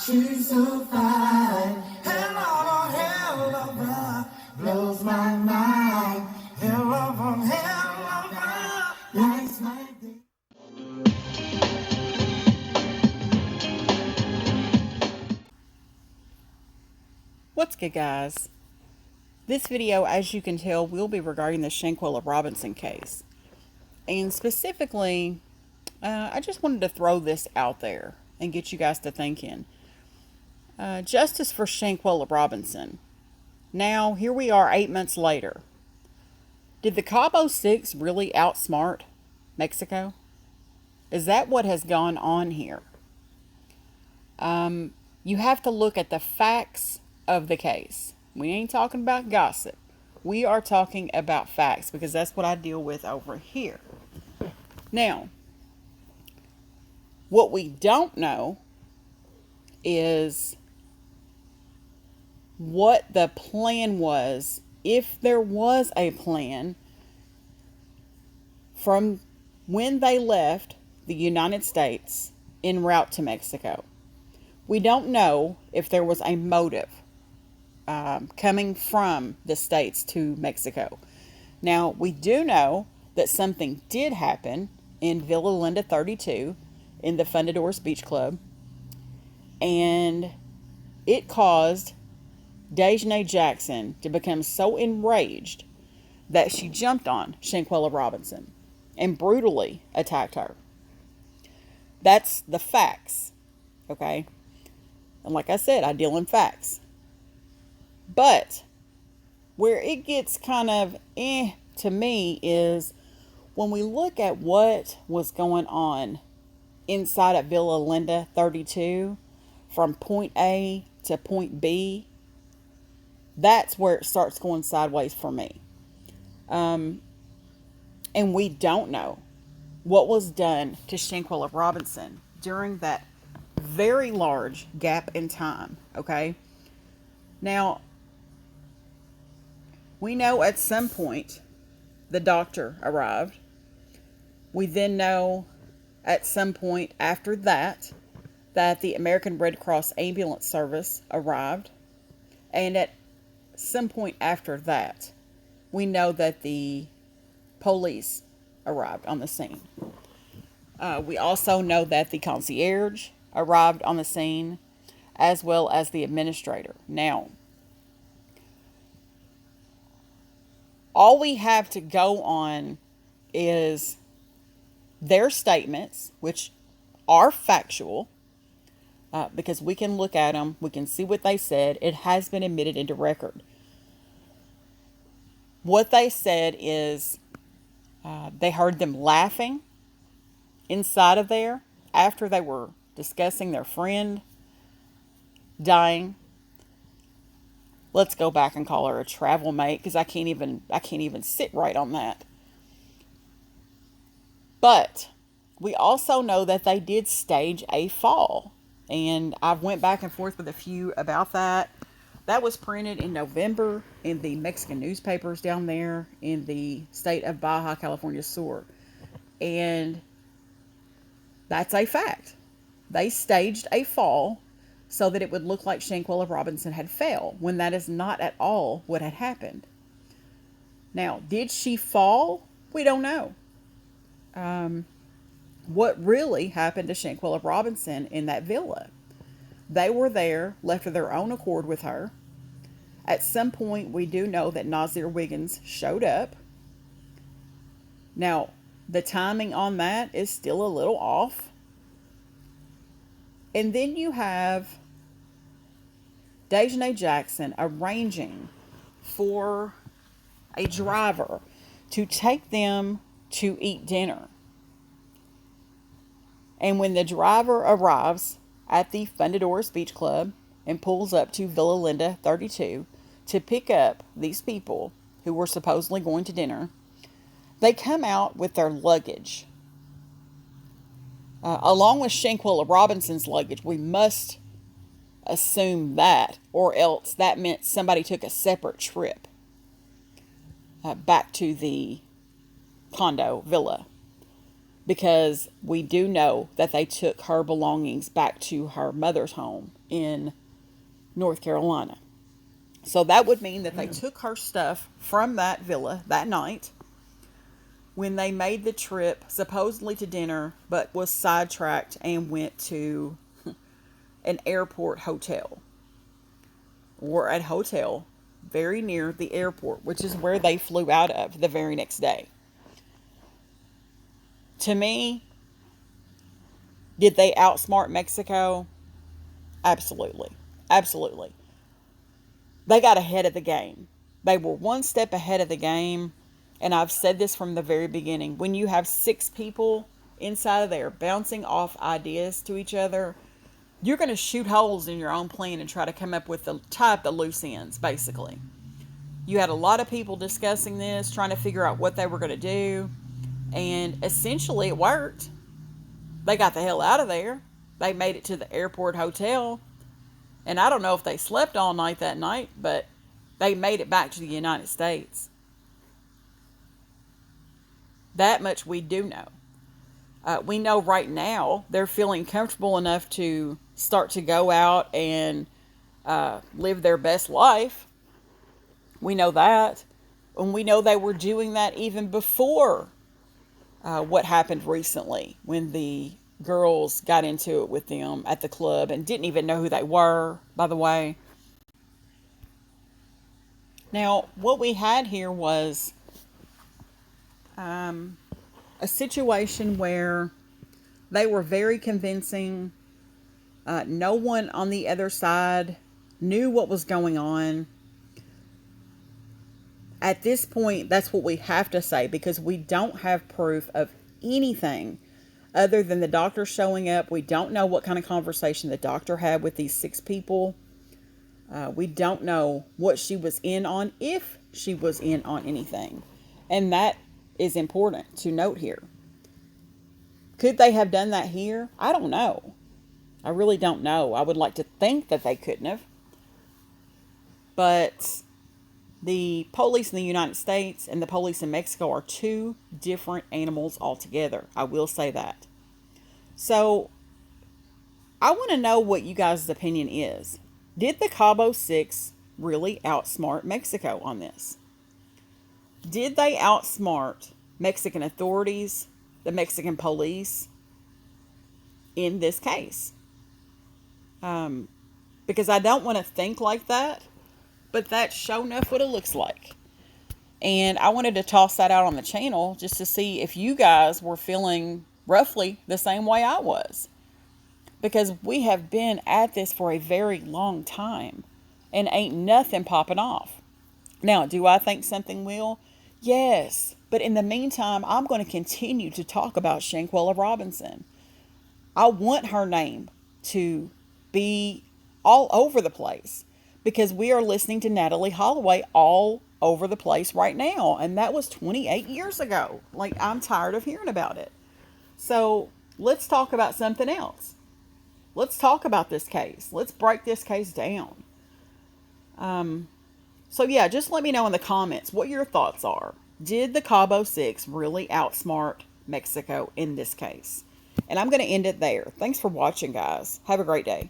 She's so fine. Hell of a hell of a blows my mind. Hell of a hell of a lights my day. What's good, guys? This video, as you can tell, will be regarding the Shanquella Robinson case. And specifically, I just wanted to throw this out there and get you guys to thinking. Justice for Shanquella Robinson. Now, here we are 8 months later. Did the Cabo6 really outsmart Mexico? Is that what has gone on here? You have to look at the facts of the case. We ain't talking about gossip. We are talking about facts because that's what I deal with over here. Now, what we don't know is what the plan was, if there was a plan, from when they left the United States en route to Mexico. We don't know if there was a motive coming from the States to Mexico. Now, we do know that something did happen in Villa Linda 32 in the Fundadores Beach Club, and it caused Dejanay Jackson to become so enraged that she jumped on Shanquella Robinson and brutally attacked her. That's the facts, okay? And like I said, I deal in facts. But where it gets kind of to me is when we look at what was going on inside of Villa Linda 32 from point A to point B. That's where it starts going sideways for me. And we don't know what was done to Shanquella Robinson during that very large gap in time, okay? Now, we know at some point the doctor arrived. We then know at some point after that the American Red Cross ambulance service arrived. And at some point after that, we know that the police arrived on the scene. We also know that the concierge arrived on the scene, as well as the administrator. Now, all we have to go on is their statements, which are factual, because we can look at them, we can see what they said. It has been admitted into record. What they said is they heard them laughing inside of there after they were discussing their friend dying. Let's go back and call her a travel mate because I can't even sit right on that. But we also know that they did stage a fall, and I've went back and forth with a few about that. That was printed in November in the Mexican newspapers down there in the state of Baja California Sur, and that's a fact. They staged a fall so that it would look like Shanquella Robinson had fell, when that is not at all what had happened. Now, did she fall? We don't know. What really happened to Shanquella Robinson in that villa? They were there, left of their own accord with her. At some point, we do know that Nazir Wiggins showed up. Now, the timing on that is still a little off. And then you have Dejanay Jackson arranging for a driver to take them to eat dinner. And when the driver arrives at the Fundadores Beach Club and pulls up to Villa Linda 32 to pick up these people who were supposedly going to dinner, they come out with their luggage. Along with Shanquella Robinson's luggage, we must assume that, or else that meant somebody took a separate trip back to the condo villa. because we do know that they took her belongings back to her mother's home in North Carolina. So that would mean that they took her stuff from that villa that night when they made the trip supposedly to dinner, but was sidetracked and went to an airport hotel, or a hotel very near the airport, which is where they flew out of the very next day. To me, did they outsmart Mexico? Absolutely. Absolutely. They got ahead of the game. They were one step ahead of the game. And I've said this from the very beginning. When you have 6 people inside of there bouncing off ideas to each other, you're going to shoot holes in your own plan and try to come up with tie up the loose ends, basically. You had a lot of people discussing this, trying to figure out what they were going to do. And essentially it worked. They got the hell out of there. They made it to the airport hotel. And I don't know if they slept all night that night, but they made it back to the United States. That much we do know. We know right now they're feeling comfortable enough to start to go out and live their best life. We know that. And we know they were doing that even before what happened recently when the girls got into it with them at the club and didn't even know who they were, by the way. Now, what we had here was a situation where they were very convincing. No one on the other side knew what was going on. At this point, that's what we have to say, because we don't have proof of anything other than the doctor showing up. We don't know what kind of conversation the doctor had with these 6 people. We don't know what she was in on, if she was in on anything. And that is important to note here. Could they have done that here? I don't know. I really don't know. I would like to think that they couldn't have. But the police in the United States and the police in Mexico are 2 different animals altogether. I will say that. So, I want to know what you guys' opinion is. Did the Cabo6 really outsmart Mexico on this? Did they outsmart Mexican authorities, the Mexican police, in this case? Because I don't want to think like that, but that's sure enough what it looks like. And I wanted to toss that out on the channel just to see if you guys were feeling roughly the same way I was. Because we have been at this for a very long time and ain't nothing popping off. Now, do I think something will? Yes. But in the meantime, I'm going to continue to talk about Shanquella Robinson. I want her name to be all over the place, because we are listening to Natalie Holloway all over the place right now. And that was 28 years ago. Like, I'm tired of hearing about it. So let's talk about something else. Let's talk about this case. Let's break this case down. So yeah, just let me know in the comments what your thoughts are. Did the Cabo6 really outsmart Mexico in this case? And I'm going to end it there. Thanks for watching, guys. Have a great day.